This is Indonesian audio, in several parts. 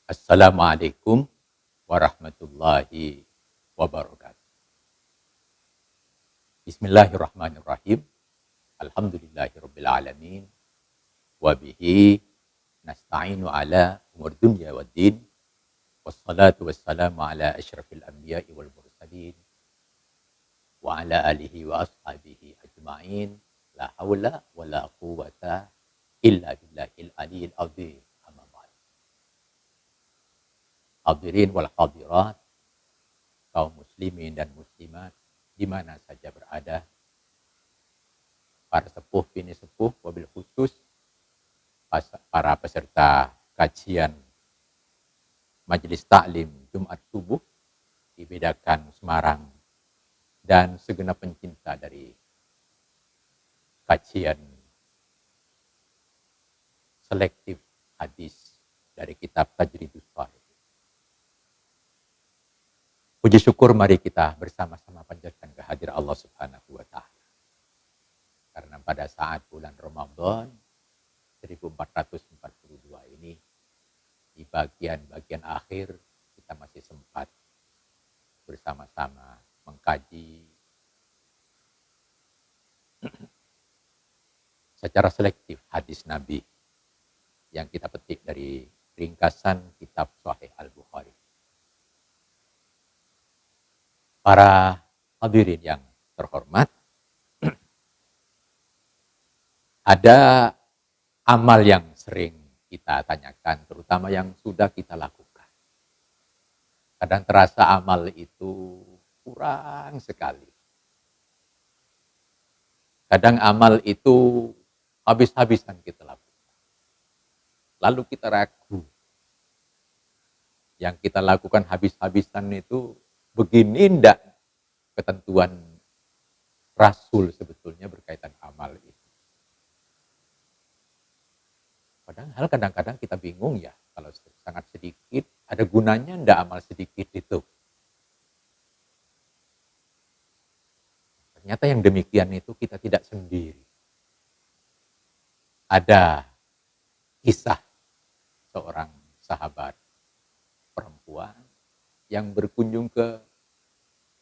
Assalamualaikum warahmatullahi wabarakatuh. Bismillahirrahmanirrahim. Alhamdulillahirabbil alamin. Wa bihi nasta'inu ala umur dunya waddin. Wassalatu wassalamu ala asyrafil anbiya'i wal mursalin wa ala alihi wa ashabihi ajma'in. La haula wa la quwwata illa billahil aliyil azim. Amma ba'd. Hadirin wal hadirat, kaum muslimin dan muslimat di mana saja berada, para sepuh bini sepuh, wabil khusus para peserta kajian Majelis Taklim Jumat Subuh di Bedakan Semarang dan segenap pencinta dari kajian selektif hadis dari kitab Tajridus Shahih. Puji syukur mari kita bersama-sama panjatkan kehadiran Allah Subhanahu wa taala. Karena pada saat bulan Ramadan 1442 ini, di bagian-bagian akhir kita masih sempat bersama-sama mengkaji secara selektif hadis Nabi yang kita petik dari ringkasan kitab Sahih Al-Bukhari. Para hadirin yang terhormat, ada amal yang sering kita tanyakan, terutama yang sudah kita lakukan. Kadang terasa amal itu kurang sekali. Kadang amal itu habis-habisan kita lakukan. Lalu kita ragu. Yang kita lakukan habis-habisan itu begini ndak ketentuan Rasul sebetulnya berkaitan amal itu. Padahal kadang-kadang kita bingung ya, kalau sangat sedikit, ada gunanya ndak amal sedikit itu. Ternyata yang demikian itu kita tidak sendiri. Ada kisah seorang sahabat perempuan yang berkunjung ke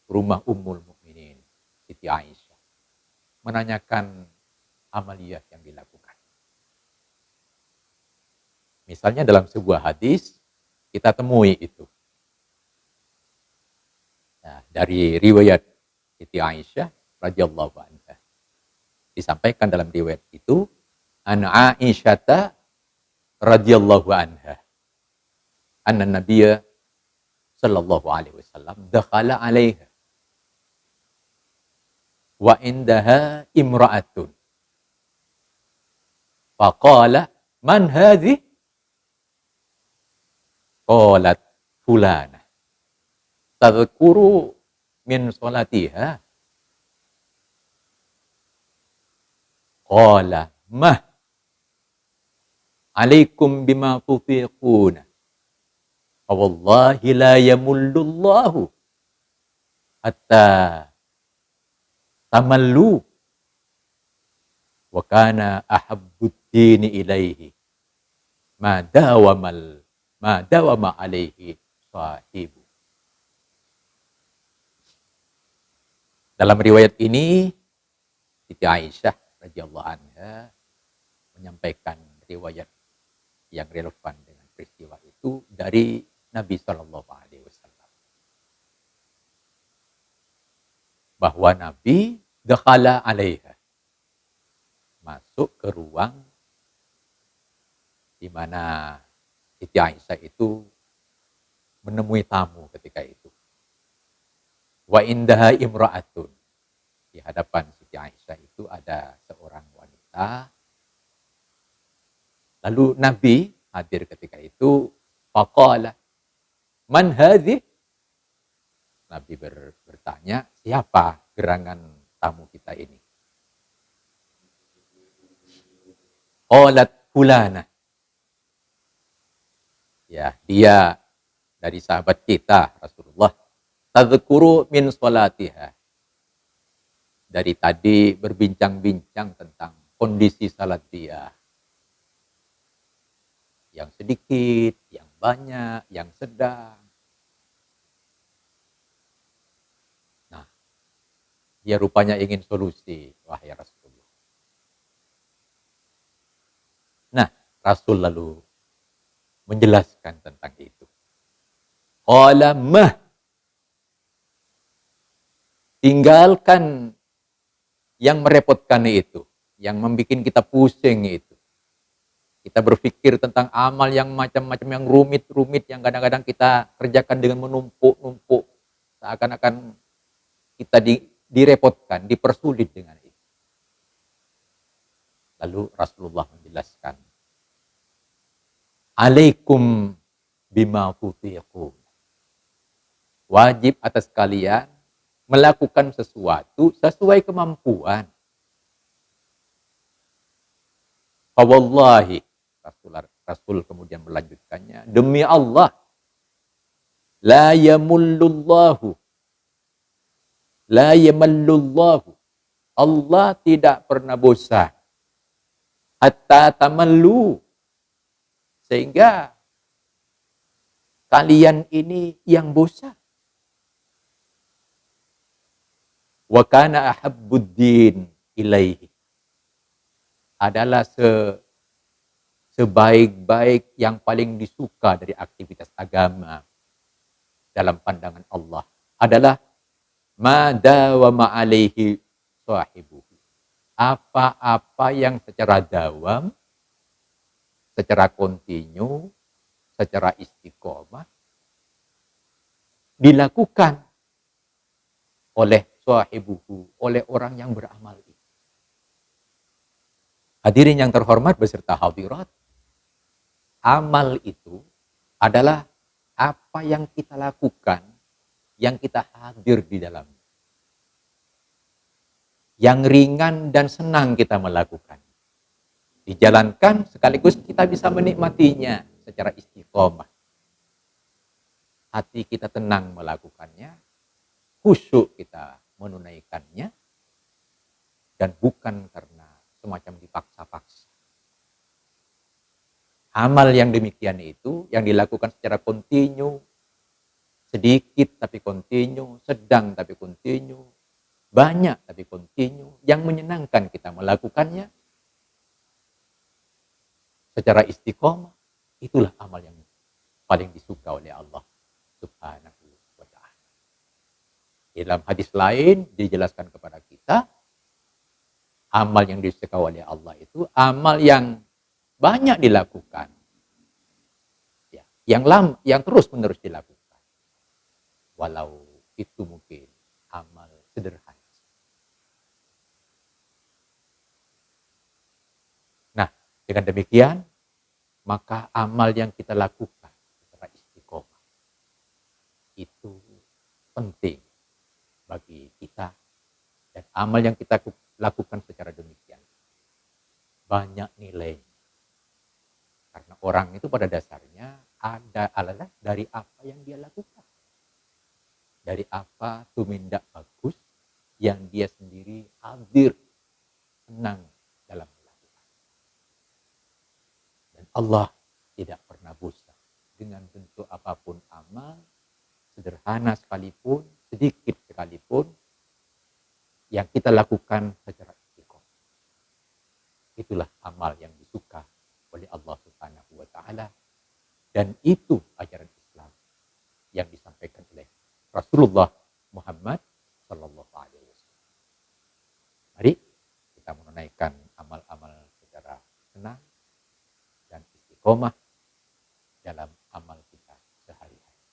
rumah Ummul Mukminin Siti Aisyah, menanyakan amaliyah yang dilakukan. Misalnya dalam sebuah hadis kita temui itu. Nah, dari riwayat Siti Aisyah radhiyallahu anha disampaikan dalam riwayat itu, an Aisyata radhiyallahu anha anna Nabiyya sallallahu alaihi wasallam dakhala 'alaiha wa indaha imra'atun faqala man hadhi qalat fulana tadhkuru min salatiha qala mah alaikum bima tufiquna wallahi la yamullullahu hatta tamallu wa kana ahabbud dini ilaihi ma dawama alaihi sahibu. Dalam riwayat ini Siti Aisyah radhiyallahu anha menyampaikan riwayat yang relevan dengan peristiwa itu dari Nabi Shallallahu Alaihi Wasallam, bahwa Nabi dakhala 'alaiha, masuk ke ruang di mana Siti Aisyah itu menemui tamu ketika itu. Wa indaha imra'atun, di hadapan Siti Aisyah itu ada seorang wanita. Lalu Nabi hadir ketika itu. Faqala man hadhi? Nabi bertanya, siapa gerangan tamu kita ini? Qalat fulana. Ya, dia dari sahabat kita Rasulullah. Tadhkuru min salatiha. Dari tadi berbincang-bincang tentang kondisi salat dia. Yang sedikit, yang banyak, yang sedang. Nah, dia rupanya ingin solusi, wahai Rasulullah. Nah, Rasul lalu menjelaskan tentang itu. Qala mah, tinggalkan yang merepotkan itu, yang membuat kita pusing itu. Kita berpikir tentang amal yang macam-macam, yang rumit-rumit, yang kadang-kadang kita kerjakan dengan menumpuk-numpuk. Seakan-akan kita direpotkan, dipersulit dengan itu. Lalu Rasulullah menjelaskan, alaikum bima tutiqun. Wajib atas kalian melakukan sesuatu sesuai kemampuan. Fawallahi, Rasul kemudian melanjutkannya, demi Allah, la yamullullahu, la yamallullahu, Allah tidak pernah bosan, hatta tamallu, sehingga kalian ini yang bosan. Wa kana ahabbuddin ilaihi, adalah sebaik-baik yang paling disuka dari aktivitas agama dalam pandangan Allah adalah ma dawama alaihi sahibuhu, apa-apa yang secara dawam, secara kontinu, secara istiqomah dilakukan oleh sahibuhu, oleh orang yang beramal itu. Hadirin yang terhormat beserta hadirat, amal itu adalah apa yang kita lakukan, yang kita hadir di dalamnya. Yang ringan dan senang kita melakukan. Dijalankan sekaligus kita bisa menikmatinya secara istiqomah. Hati kita tenang melakukannya, khusyuk kita menunaikannya, dan bukan karena semacam dipaksa-paksa. Amal yang demikian itu yang dilakukan secara kontinu, sedikit tapi kontinu, sedang tapi kontinu, banyak tapi kontinu, yang menyenangkan kita melakukannya secara istiqomah, itulah amal yang paling disuka oleh Allah Subhanahu wa ta'ala. Dalam hadis lain dijelaskan kepada kita, amal yang disukai oleh Allah itu amal yang banyak dilakukan, ya, yang terus menerus dilakukan, walau itu mungkin amal sederhana. Nah, dengan demikian maka amal yang kita lakukan secara istiqomah itu penting bagi kita, dan amal yang kita lakukan secara demikian banyak nilai, karena orang itu pada dasarnya adalah dari apa yang dia lakukan, dari apa tumindak bagus yang dia sendiri hadir senang dalam melakukan. Dan Allah tidak pernah bosan dengan bentuk apapun amal, sederhana sekalipun, sedikit sekalipun, yang kita lakukan secara istiqomah. Itulah amal yang disuka oleh Allah Subhanahu wa ta'ala, dan itu ajaran Islam yang disampaikan oleh Rasulullah Muhammad sallallahu alaihi wasallam. Mari kita menunaikan amal-amal secara tenang dan istiqomah dalam amal kita sehari-hari.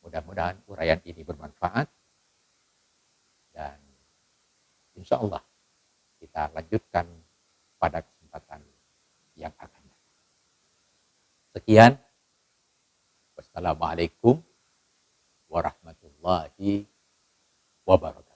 Mudah-mudahan uraian ini bermanfaat, dan insya Allah kita lanjutkan pada kesempatan yang akan datang. Sekian. Wassalamualaikum warahmatullahi wabarakatuh.